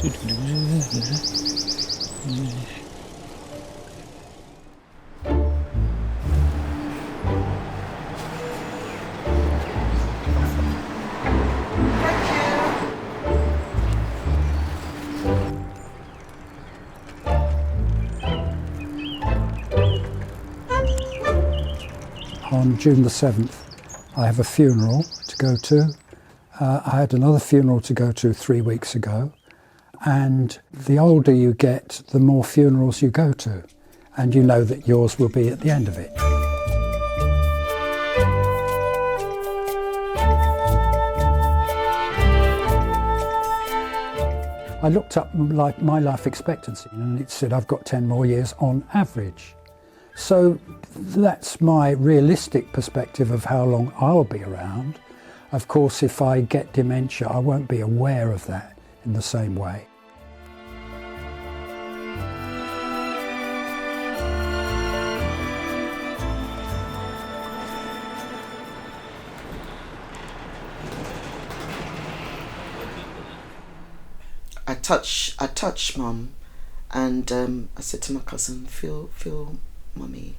On June the 7th, I have a funeral to go to. I had another funeral to go to 3 weeks ago, and the older you get, the more funerals you go to, and you know that yours will be at the end of it. I looked up my life expectancy and it said I've got 10 more years on average. So that's my realistic perspective of how long I'll be around. Of course, if I get dementia, I won't be aware of that in the same way. I touched Mum, and I said to my cousin, feel mummy,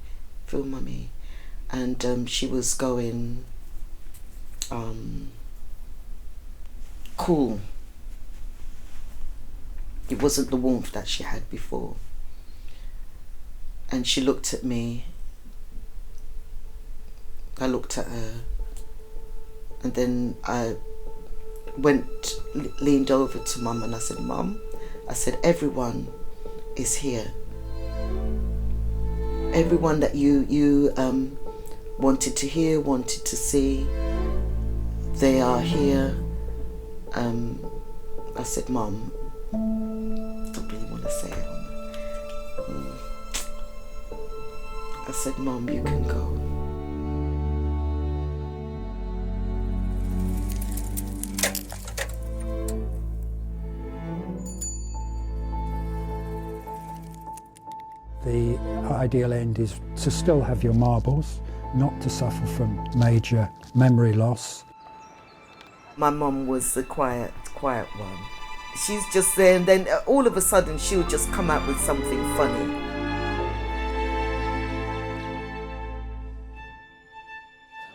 and she was going cool. It wasn't the warmth that she had before. And she looked at me, I looked at her, and then I leaned over to Mum and I said, Mum, I said, everyone is here. Everyone that you wanted to hear, wanted to see, they are here. I said, Mum, I don't really want to say it. I said, Mum, you can go. The ideal end is to still have your marbles, not to suffer from major memory loss. My mum was the quiet one. She's just there, and then all of a sudden she'll just come out with something funny.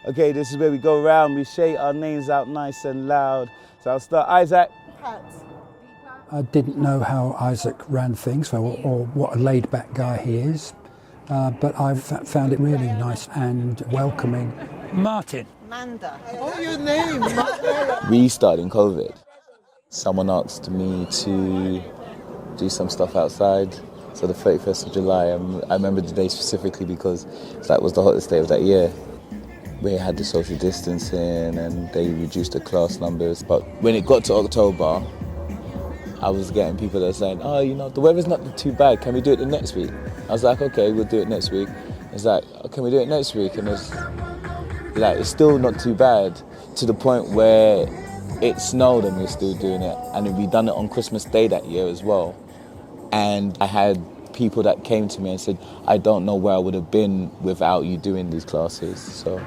Okay, this is where we go around, we shake our names out nice and loud. So I'll start, Isaac. Pat. I didn't know how Isaac ran things or what a laid-back guy he is, but I've found it really nice and welcoming. Martin. Manda. Oh, your name, Manda. We started in COVID. Someone asked me to do some stuff outside. So the 31st of July, I remember the day specifically because that was the hottest day of that year. We had the social distancing and they reduced the class numbers. But when it got to October, I was getting people that were saying, oh, you know, the weather's not too bad, can we do it the next week? I was like, okay, we'll do it next week. It's like, oh, can we do it next week? And it's still not too bad, to the point where it snowed and we're still doing it. And we done it on Christmas Day that year as well. And I had people that came to me and said, I don't know where I would have been without you doing these classes, so.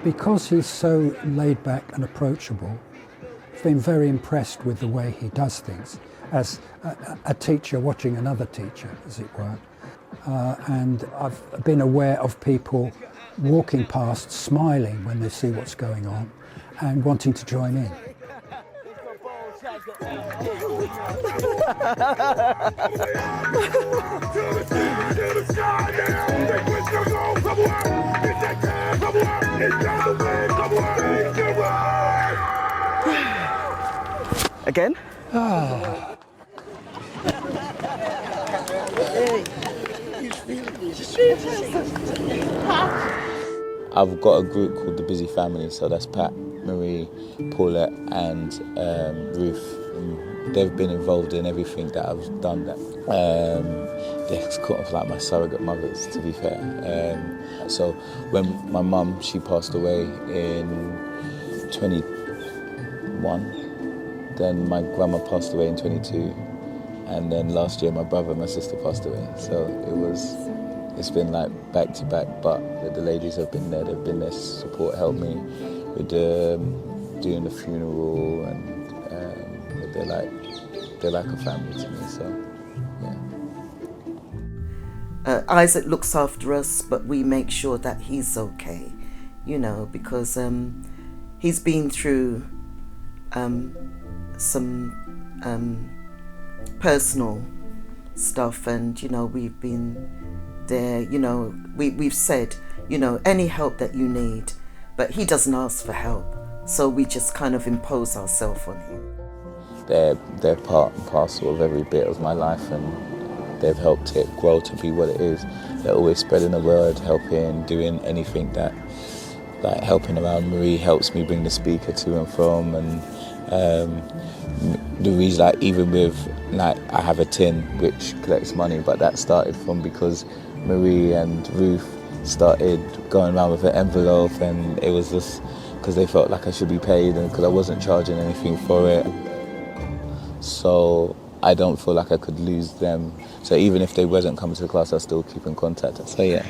Because he's so laid back and approachable, I've been very impressed with the way he does things as a teacher watching another teacher, as it were. And I've been aware of people walking past, smiling when they see what's going on and wanting to join in. Again? Ah. I've got a group called The Busy Family, so that's Pat, Marie, Paulette and Ruth. they've been involved in everything that I've done. They're sort of like my surrogate mothers, to be fair. So when my mum, she passed away in 21, then my grandma passed away in 22, and then last year my brother and my sister passed away. So it's been like back to back, but the ladies have been there. They've been there to support, help me with doing the funeral, and they're like a family to me. So yeah. Isaac looks after us, but we make sure that he's okay, because he's been through some personal stuff, and we've been there. We've said, any help that you need, but he doesn't ask for help, so we just kind of impose ourselves on him. They're part and parcel of every bit of my life, and they've helped it grow to be what it is. They're always spreading the word, helping, doing anything that, like helping around. Marie helps me bring the speaker to and from, and the reason, like even with, like I have a tin which collects money, but that started from because Marie and Ruth started going around with an envelope, and it was just because they felt like I should be paid, and because I wasn't charging anything for it. So I don't feel like I could lose them. So even if they wasn't coming to the class, I still keep in contact. So yeah.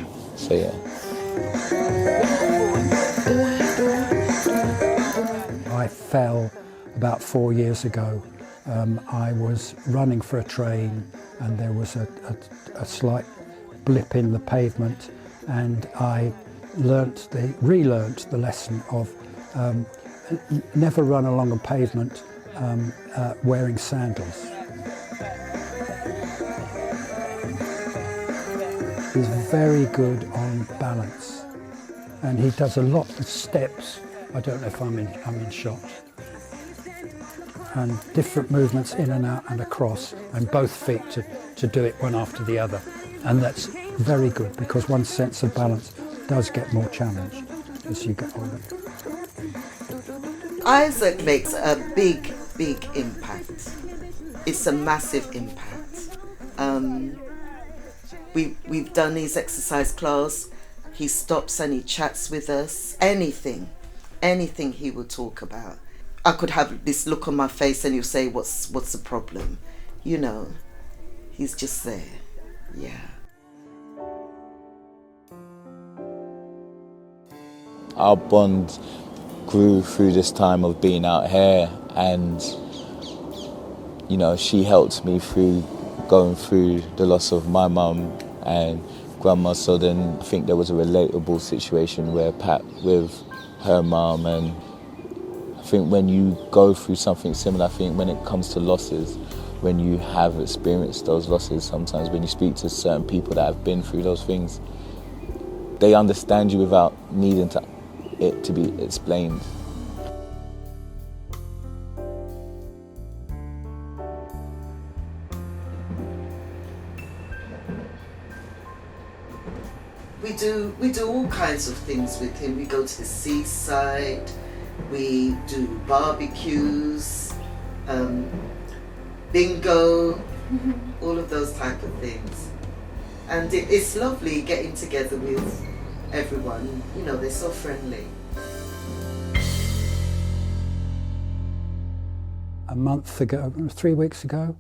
I fell about 4 years ago. I was running for a train, and there was a slight blip in the pavement, and I relearnt the lesson of never run along a pavement wearing sandals. He's very good on balance, and he does a lot of steps. I don't know if I'm in shot. And different movements in and out and across, and both feet to do it one after the other. And that's very good, because one's sense of balance does get more challenged as you get older. Isaac makes a big impact. It's a massive impact. We've done his exercise class. He stops and he chats with us. Anything he will talk about. I could have this look on my face and he'll say, what's the problem? He's just there. Yeah. Our bond grew through this time of being out here, and she helped me through going through the loss of my mum and grandma. So then I think there was a relatable situation where Pat with her mum, and I think when you go through something similar, I think when it comes to losses, when you have experienced those losses, sometimes when you speak to certain people that have been through those things, they understand you without needing it to be explained. We do all kinds of things with him. We go to the seaside, we do barbecues, bingo, all of those type of things. And it's lovely getting together with everyone. They're so friendly. A month ago, 3 weeks ago,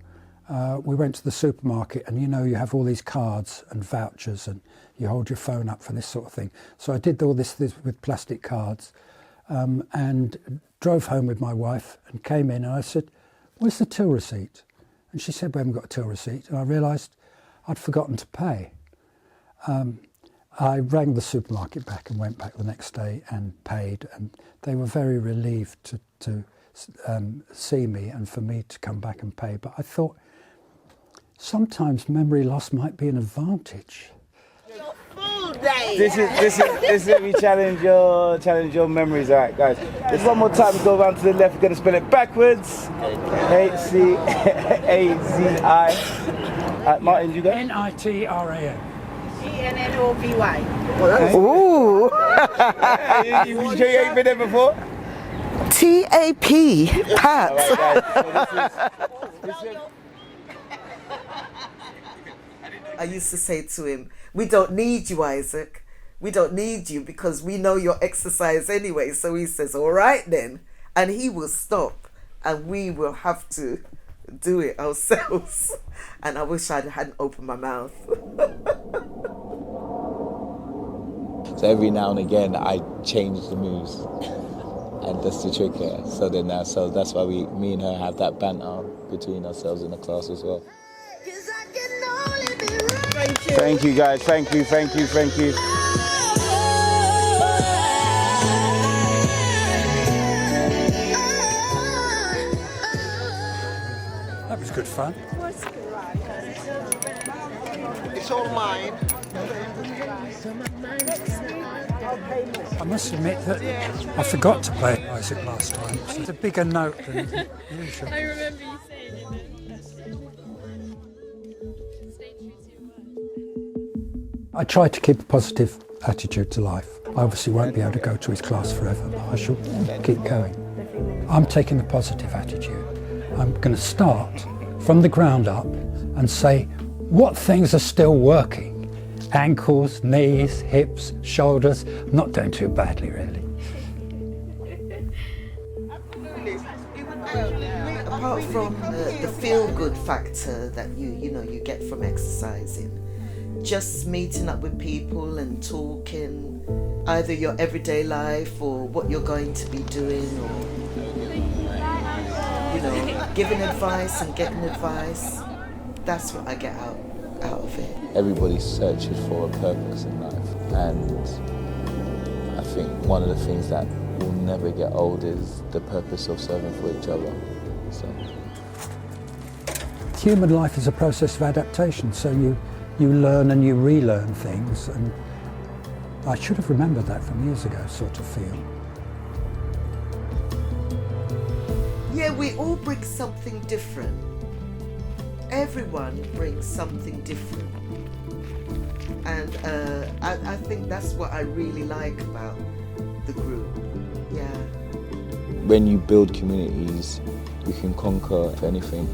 we went to the supermarket, and you have all these cards and vouchers, and you hold your phone up for this sort of thing. So I did all this with plastic cards, and drove home with my wife and came in, and I said, "Where's the till receipt?" And she said, "We haven't got a till receipt." And I realised I'd forgotten to pay. I rang the supermarket back and went back the next day and paid, and they were very relieved to see me and for me to come back and pay. But I thought sometimes memory loss might be an advantage. This is we challenge your memories. All right, guys. Just one more time. Go around to the left. We're gonna spell it backwards. HCAZI. Martin, you got NITRAN. ENNOVY. Ooh. You sure you ain't been there before? TAP, Pat. All right, guys. So this is I used to say to him, we don't need you, Isaac. We don't need you because we know your exercise anyway. So he says, all right then. And he will stop and we will have to do it ourselves. And I wish I hadn't opened my mouth. So every now and again, I change the moves. And that's the trick here. So then so that's why me and her have that banter between ourselves in the class as well. Thank you, guys. Thank you. That was good fun. It's all mine. I must admit that I forgot to play Isaac last time. It's a bigger note than usual. I remember you saying it. I try to keep a positive attitude to life. I obviously won't be able to go to his class forever, but I shall keep going. I'm taking the positive attitude. I'm going to start from the ground up and say what things are still working. Ankles, knees, hips, shoulders. I'm not doing too badly, really. Apart from the feel-good factor that you get from exercising, just meeting up with people and talking, either your everyday life or what you're going to be doing, or giving advice and getting advice. That's what I get out of it. Everybody searches for a purpose in life, and I think one of the things that will never get old is the purpose of serving for each other. So. Human life is a process of adaptation, so you learn and you relearn things, and I should have remembered that from years ago, sort of feel. Yeah, we all bring something different. Everyone brings something different. And I think that's what I really like about the group. Yeah. When you build communities, you can conquer anything.